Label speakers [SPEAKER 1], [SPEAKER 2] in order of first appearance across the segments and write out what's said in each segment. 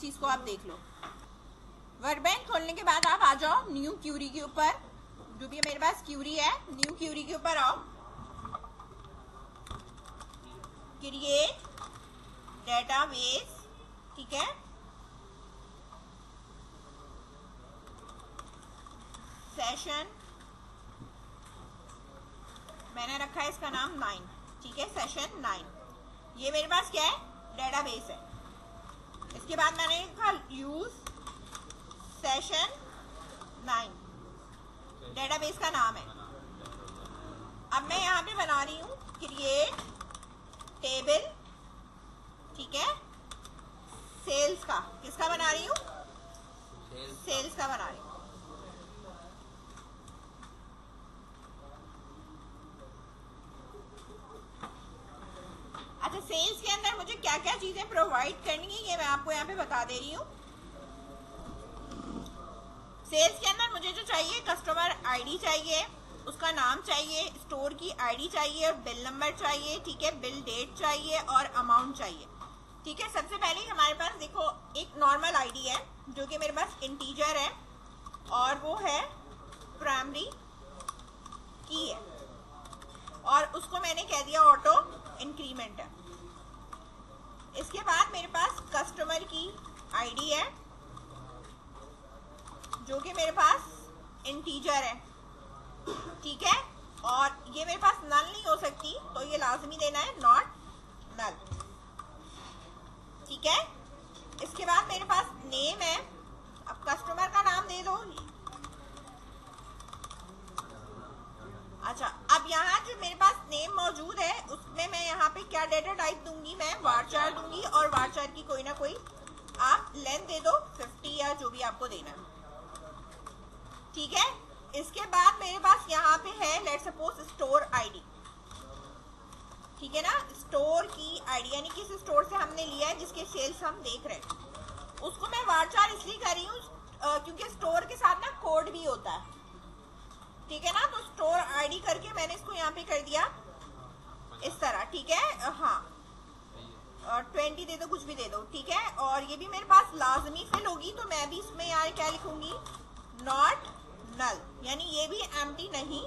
[SPEAKER 1] चीज को आप देख लो। वर्कबेंच खोलने के बाद आप आ जाओ न्यू क्यूरी के ऊपर, जो भी मेरे पास क्यूरी है, न्यू क्यूरी के ऊपर आओ, क्रिएट डेटाबेस, ठीक है, सेशन, मैंने रखा है इसका नाम 9, ठीक है, सेशन 9। ये मेरे पास क्या है, डेटाबेस है। इसके बाद मैंने लिखा यूज सेशन 9, डेटाबेस का नाम है। अब मैं यहाँ पे बना रही हूँ क्रिएट टेबल, ठीक है, सेल्स का, किसका बना रही हूँ, सेल्स का बना रही हूँ। अच्छा, सेल्स के अंदर मुझे क्या क्या चीजें प्रोवाइड करनी है ये मैं आपको यहाँ पे बता दे रही हूँ। सेल्स के अंदर मुझे जो चाहिए, कस्टमर आईडी चाहिए, उसका नाम चाहिए, स्टोर की आईडी चाहिए और बिल नंबर चाहिए, ठीक है, बिल डेट चाहिए और अमाउंट चाहिए, ठीक है। सबसे पहले हमारे पास देखो एक नॉर्मल आईडी है जो कि मेरे पास इंटीजर है और वो है प्राइमरी की है और उसको मैंने कह दिया ऑटो इंक्रीमेंट है। इसके बाद मेरे पास कस्टमर की आईडी है जो कि मेरे पास इंटीजर है, ठीक है, और ये मेरे पास नल नहीं हो सकती तो ये लाजमी देना है नॉट नल, ठीक है। इसके बाद मेरे पास नेम है, अब कस्टमर का नाम दे दो। अच्छा, अब यहाँ जो मेरे पास नेम मौजूद है उसमें मैं यहाँ पे क्या डेटा टाइप दूंगी, मैं वारचार दूंगी और वारचार की कोई ना कोई आप लेंथ दे दो 50 या जो भी आपको देना है, ठीक है। इसके बाद मेरे पास यहाँ पे है लेट्स सपोज स्टोर आईडी, ठीक है ना, स्टोर की आईडी यानी किस स्टोर से हमने लिया है जिसके सेल्स हम देख रहे हैं, उसको मैं वारचार इसलिए कर रही हूँ क्योंकि स्टोर के साथ ना कोड भी होता है, ठीक है ना। तो स्टोर आईडी करके मैंने इसको यहाँ पे कर दिया इस तरह, ठीक है, हाँ, 20 दे दो, कुछ भी दे दो, ठीक है। और ये भी मेरे पास लाजमी फिल होगी तो मैं भी इसमें यार क्या लिखूंगी, नॉट नल, यानी ये भी एम्प्टी नहीं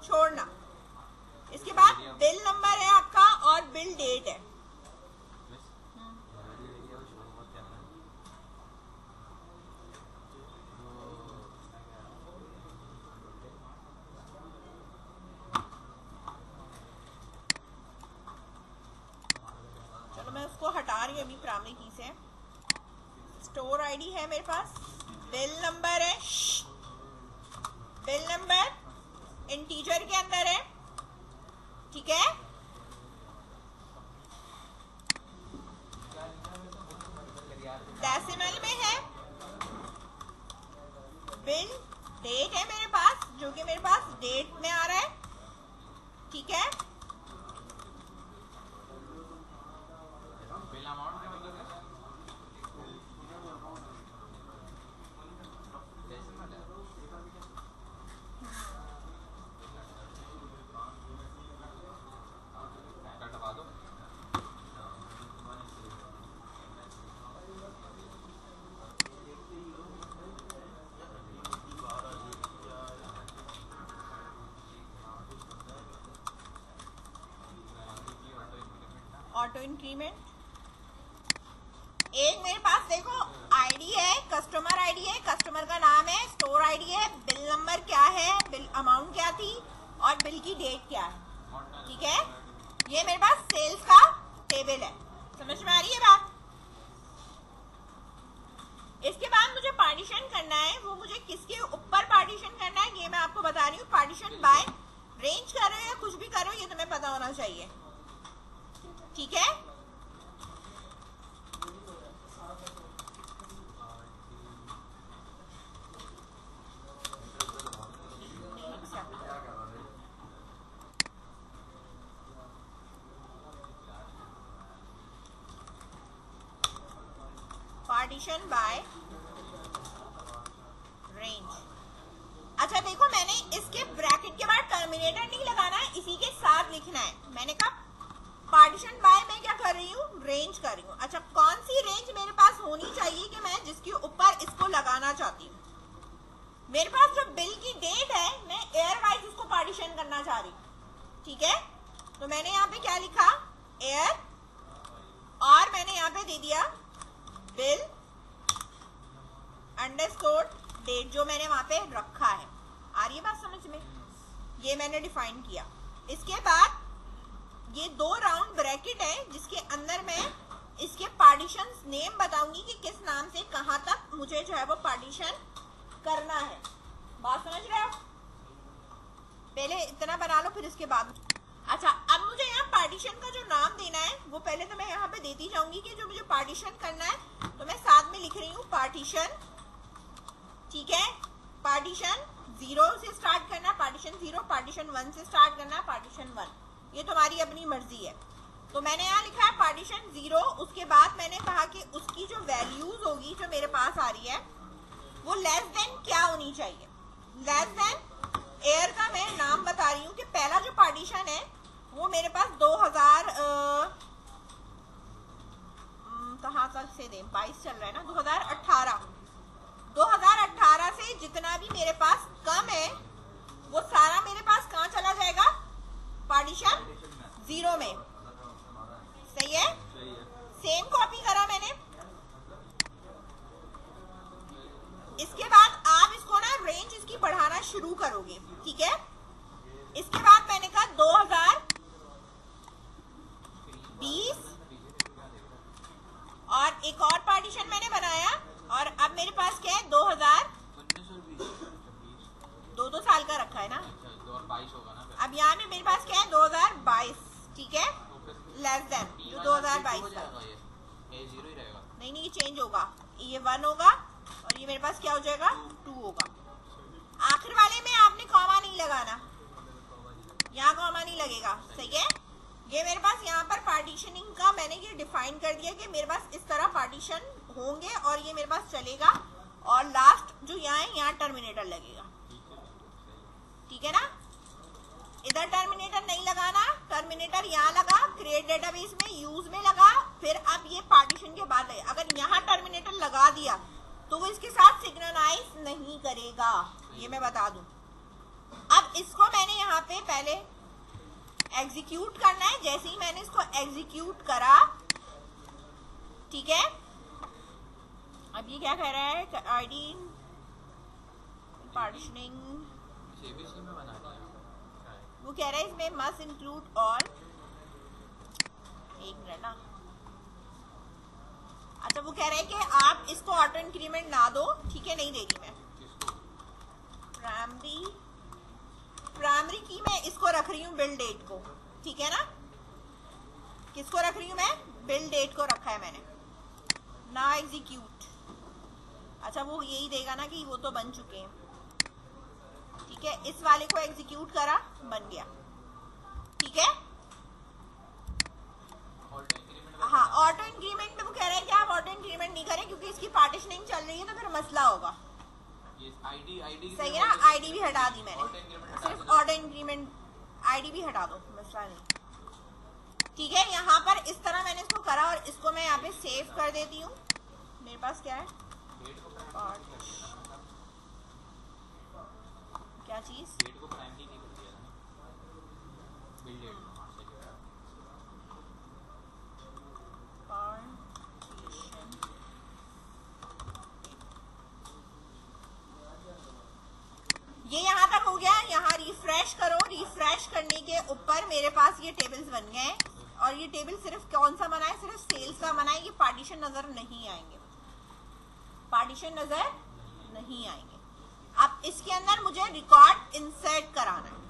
[SPEAKER 1] छोड़ना। इसके बाद बिल नंबर है आपका और बिल डेट है, चलो मैं उसको हटा रही हूँ अभी प्राइमरी की से। स्टोर आईडी है मेरे पास, बिल नंबर है, बिल नंबर इंटीजर के अंदर है, ठीक है, डेसिमल में है, बिल डेट है मेरे पास जो कि मेरे पास डेट में आ रहा है, ठीक है।
[SPEAKER 2] बिल अमाउंट क्या मतलब है,
[SPEAKER 1] ऑटो इंक्रीमेंट। एक मेरे पास देखो आईडी है, कस्टमर आईडी है, कस्टमर का नाम है, स्टोर आईडी है, बिल नंबर क्या है, बिल अमाउंट क्या थी और बिल की डेट क्या है, ठीक है। ये मेरे पास सेल्स का टेबल है, समझ में आ रही है बात। इसके बाद मुझे पार्टीशन करना है, वो मुझे किसके ऊपर पार्टीशन करना है ये मैं आपको बता रही हूँ। पार्टीशन बाय रेंज कर रहे हो या कुछ भी कर रहे हो ये तुम्हें पता होना चाहिए, ठीक है। Partition by range. अच्छा देखो मैंने इसके ब्रैकेट के बाद टर्मिनेटर नहीं लगाना है, इसी के साथ लिखना है। मैंने कहा पार्टीशन बाय मैं क्या कर रही हूँ, रेंज कर रही हूँ। अच्छा कौन सी रेंज मेरे पास होनी चाहिए कि ठीक है, तो मैंने यहाँ पे क्या लिखा, एयर, और मैंने यहाँ पे दे दिया बिल अंडरस्कोर डेट, जो मैंने वहां पे रखा है। आ रही है बात समझ में? ये मैंने डिफाइन किया। इसके बाद ये 2 राउंड ब्रैकेट है जिसके अंदर मैं इसके पार्टीशन नेम बताऊंगी कि किस नाम से कहां तक मुझे जो है वो पार्टीशन करना है। बात समझ रहे हो? पहले इतना बना लो, फिर इसके बाद अच्छा, अब मुझे यहाँ पार्टीशन का जो नाम देना है वो पहले तो मैं यहाँ पे देती जाऊंगी कि जो मुझे पार्टीशन करना है, तो मैं साथ में लिख रही हूँ पार्टीशन, ठीक है। पार्टीशन 0 से स्टार्ट करना, पार्टीशन 0, पार्टीशन 1 से स्टार्ट करना, पार्टीशन 1, ये तुम्हारी अपनी मर्जी है। तो मैंने यहाँ लिखा है पार्टीशन 0। उसके बाद मैंने कहा कि उसकी जो वैल्यूज होगी जो मेरे पास आ रही है वो लेस देन क्या होनी चाहिए, लेस देन एयर का मैं नाम बता रही हूँ कि पहला जो पार्टीशन है वो मेरे पास 2000 कहाँ तक से दें, 22 चल रहा है ना, 2018 से जितना भी मेरे पास कम है वो सारा मेरे पास कहाँ चला जाएगा, पार्टीशन 0 में। सही है? सेम कॉपी करा मैंने। इसके बाद आप इसको ना रेंज इसकी बढ़ाना शुरू करोगे, ठीक है। इसके बाद मैंने कहा 2020 और एक और पार्टीशन मैंने बनाया, और अब मेरे पास क्या है 2 साल का रखा है ना,
[SPEAKER 2] 2022 होगा ना।
[SPEAKER 1] अब यहाँ में मेरे पास क्या है 2022, ठीक है, लेस देन 2022 का।
[SPEAKER 2] ये 0 ही रहेगा।
[SPEAKER 1] नहीं, ये चेंज होगा, ये 1 होगा और ये मेरे पास क्या हो जाएगा 2 होगा। आखिर वाले में आपने कॉमा नहीं लगाना, यहाँ कॉमा नहीं लगेगा, सही है। ये मेरे पास यहाँ पर पार्टीशनिंग का मैंने ये डिफाइन कर दिया कि मेरे पास इस तरह पार्टीशन होंगे और ये मेरे पास चलेगा, और लास्ट जो यहाँ है यहाँ टर्मिनेटर लगेगा, ठीक है ना। इधर टर्मिनेटर नहीं लगाना, टर्मिनेटर यहाँ लगा, क्रिएट डेटाबेस में यूज में लगा, फिर अब ये पार्टीशन के बाद है। अगर यहाँ टर्मिनेटर लगा दिया तो वो इसके साथ सिग्नलाइज नहीं करेगा, ये मैं बता दूं। अब इसको मैंने यहाँ पे पहले एग्जीक्यूट करना है। जैसे ही मैंने इसको एग्जीक्यूट करा, ठीक है, अब ये क्या कह रहा है, आईडी पार्टीशनिंग
[SPEAKER 2] में बना दिया।
[SPEAKER 1] वो कह रहा है इसमें मस्ट इंक्लूड ऑल, एक मिनट ना, अच्छा वो कह रहा है कि आप इसको ऑटो इंक्रीमेंट ना दो, ठीक है, नहीं दे रही मैं। प्राइमरी की मैं इसको रख रही हूँ बिल डेट को, ठीक है ना। किसको रख रही हूँ मैं, बिल डेट को रखा है मैंने ना। एग्जीक्यूट, अच्छा वो यही देगा ना कि वो तो बन चुके हैं, ठीक है। इस वाले को एग्जीक्यूट करा, बन गया, ठीक है। हाँ, ऑटो इंक्रीमेंट में वो कह रहा है कि आप ऑटो इंक्रीमेंट नहीं करें क्योंकि इसकी पार्टीशनिंग चल रही है तो फिर मसला होगा।
[SPEAKER 2] आईडी
[SPEAKER 1] सही है ना, आईडी भी हटा दी मैंने, सिर्फ ऑटो इंक्रीमेंट आईडी भी हटा दो, मसला नहीं, ठीक है। यहाँ पर इस तरह मैंने इसको करा और इसको मैं यहाँ पे सेव कर देती हूँ। मेरे पास क्या है, क्या चीज,
[SPEAKER 2] डेट को प्राइमरी नहीं कर दिया ना, बिल डेट।
[SPEAKER 1] ये यहाँ तक हो गया। यहाँ रिफ्रेश करो, रिफ्रेश करने के ऊपर मेरे पास ये टेबल्स बन गए हैं, और ये टेबल सिर्फ कौन सा बना है, सिर्फ सेल्स का बना है। ये पार्टीशन नजर नहीं आएंगे, पार्टीशन नजर नहीं आएंगे। अब इसके अंदर मुझे रिकॉर्ड इंसर्ट कराना है।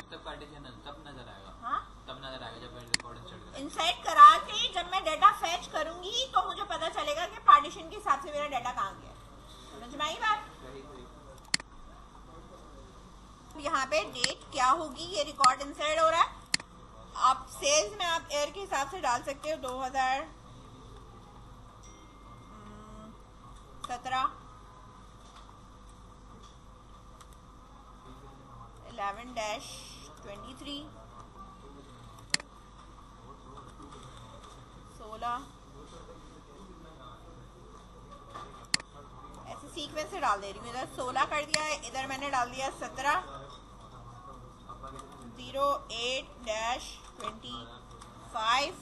[SPEAKER 2] तब पार्टीशन तब नजर आएगा,
[SPEAKER 1] हाँ
[SPEAKER 2] तब नजर आएगा जब रिकॉर्ड इंसर्ट करेंगे।
[SPEAKER 1] इंसर्ट करा के जब मैं डाटा फेच करूंगी तो मुझे पता चलेगा कि पार्टीशन के हिसाब से मेरा डाटा कहाँ गया। समझ में आई बात? यहाँ पे डेट क्या होगी, ये रिकॉर्ड इंसर्ट हो रहा है। आप सेल्स में आप एयर के हिसाब से डाल सकते हो 2017 11-23 16 ऐसे सीक्वेंस से डाल दे रही हूँ। इधर 16 कर दिया है, इधर मैंने डाल दिया 17, 08-25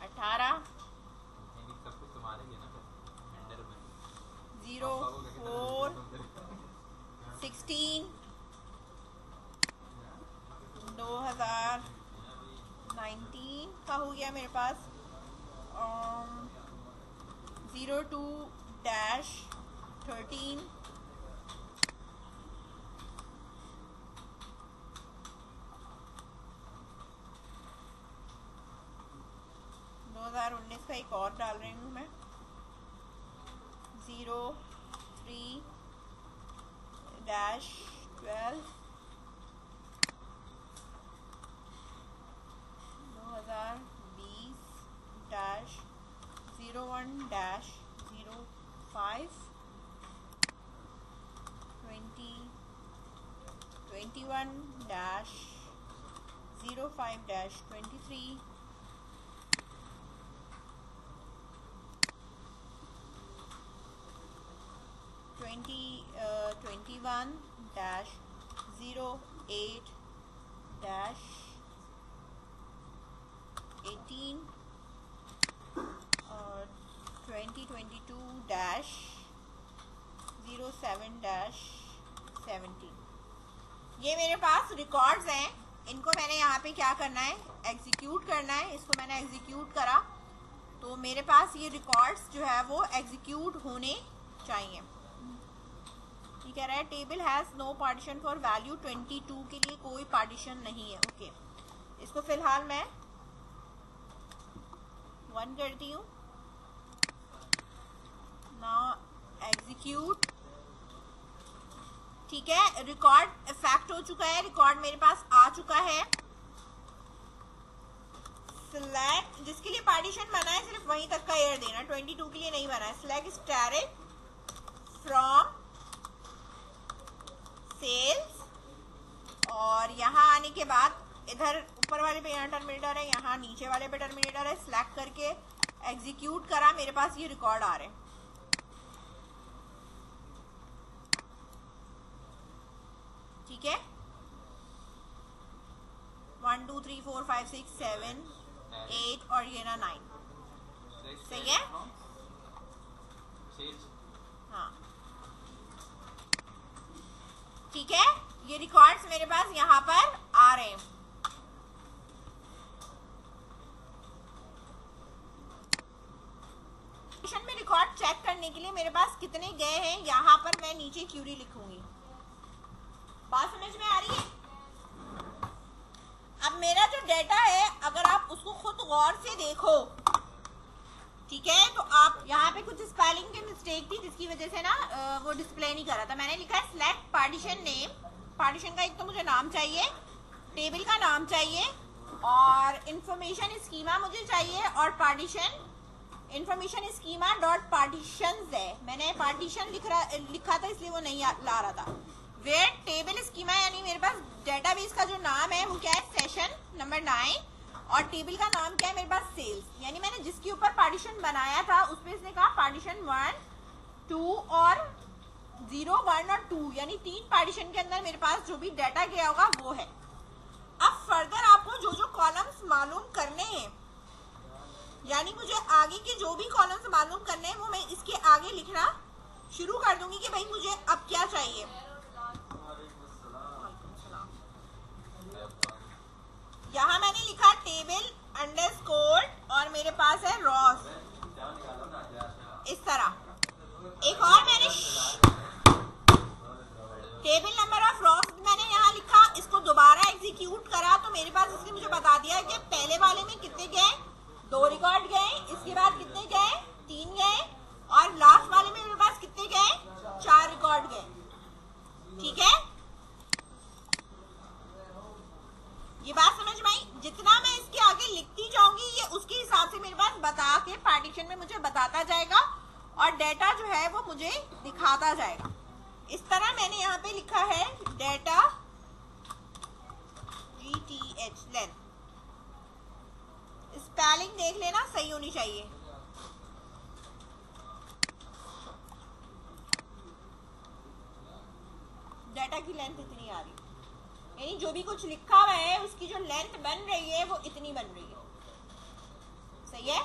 [SPEAKER 1] 18
[SPEAKER 2] सब कुछ तुम्हारे ही है ना अंडर में
[SPEAKER 1] 04 16 2019 का हो गया मेरे पास 02-13 2019 का एक और डाल रही हूँ मैं 03-12 2020-01-05 2021-05-23 2021-08-18 और 2022-07-17 ये मेरे पास रिकॉर्ड्स हैं। इनको मैंने यहाँ पे क्या करना है, एग्जीक्यूट करना है। इसको मैंने एग्जीक्यूट करा तो मेरे पास ये रिकॉर्ड्स जो है वो एग्जीक्यूट होने चाहिए। ये कह रहा है table has no partition for value 22 के लिए कोई पार्टीशन नहीं है। ओके, इसको फिलहाल मैं 1 करती हूँ। Now execute. ठीक है, रिकॉर्ड इफेक्ट हो चुका है, रिकॉर्ड मेरे पास आ चुका है। सिलेक्ट, जिसके लिए पार्टीशन बना है सिर्फ वहीं तक का एयर देना, 22 के लिए नहीं बना है। सिलेक्ट स्टैटिक फ्रॉम सेल्स और यहाँ आने के बाद इधर ऊपर वाले पे यहाँ टर्मिनेटर है, यहाँ नीचे वाले पे टर्मिनेटर है। सिलेक्ट करके एग्जीक्यूट करा, मेरे पास ये रिकॉर्ड आ रहे हैं। ठीक है, 1 2 3 4 5 6 7 8 और ये ना 9 सही है। हाँ ठीक है, ये रिकॉर्ड्स मेरे पास यहाँ पर आ रहे हैं। में रिकॉर्ड चेक करने के लिए मेरे पास कितने गए हैं, यहाँ पर मैं नीचे क्यूरी लिखूंगी। बात समझ में आ रही है? अब मेरा जो डेटा है अगर आप उसको खुद गौर से देखो, ठीक है, तो आप यहाँ पे कुछ स्पेलिंग की मिस्टेक थी जिसकी वजह से ना वो डिस्प्ले नहीं कर रहा था। मैंने लिखा है सिलेक्ट पार्टीशन नेम। पार्टीशन का एक तो मुझे नाम चाहिए, टेबल का नाम चाहिए और इंफॉर्मेशन स्कीमा मुझे चाहिए और partition information schema dot partitions है। मैंने पार्टीशन लिखा था इसलिए वो नहीं ला रहा था। वेयर टेबल स्कीमा यानी मेरे पास डेटाबेस का जो नाम है वो क्या है, सेशन नंबर 9 और टेबल का नाम क्या है मेरे पास, सेल्स। यानी मैंने जिसके ऊपर पार्टीशन बनाया था उस पर इसने कहा पार्टीशन 1 2 और 0 1 और 2 यानी 3 पार्टीशन के अंदर मेरे पास जो भी डाटा गया होगा वो है। अब फर्दर आपको जो जो कॉलम्स मालूम करने हैं, यानी मुझे आगे के जो भी कॉलम्स मालूम करने हैं वो मैं इसके आगे लिखना शुरू कर दूंगी कि भाई मुझे अब क्या चाहिए। यहाँ मैंने लिखा टेबल अंडरस्कोर और मेरे पास है रॉस, इस तरह। एक और मैंने टेबल नंबर ऑफ रॉस मैंने यहाँ लिखा, इसको दोबारा एग्जीक्यूट करा तो मेरे पास इसने मुझे बता दिया कि पहले वाले में कितने गए, 2 रिकॉर्ड गए, इसके बाद कितने गए, 3 गए और लास्ट वाले में मेरे पास कितने गए, 4 रिकॉर्ड गए। ठीक है, ये बात समझ में आई? जितना मैं इसके आगे लिखती जाऊंगी ये उसके हिसाब से मेरे पास बता के पार्टीशन में मुझे बताता जाएगा और डेटा जो है वो मुझे दिखाता जाएगा। इस तरह मैंने यहाँ पे लिखा है डेटा GTH लेंथ। स्पेलिंग देख लेना सही होनी चाहिए। डाटा की लेंथ इतनी आ रही है, यानी जो भी कुछ लिखा हुआ है उसकी जो लेंथ बन रही है वो इतनी बन रही है। सही है?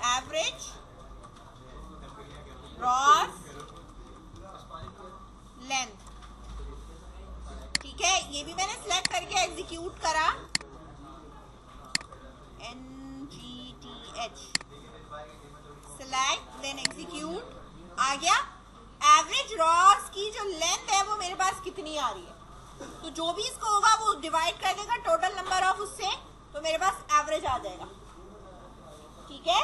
[SPEAKER 1] एवरेज ग्रॉस लेंथ, ठीक है, ये भी मैंने सिलेक्ट करके एग्जीक्यूट करा, NGTH सिलेक्ट देन एग्जीक्यूट, आ गया। एवरेज रॉस की जो लेंथ है वो मेरे पास कितनी आ रही है, तो जो भी इसको होगा वो डिवाइड कर देगा टोटल नंबर ऑफ उससे, तो मेरे पास एवरेज आ जाएगा। ठीक है?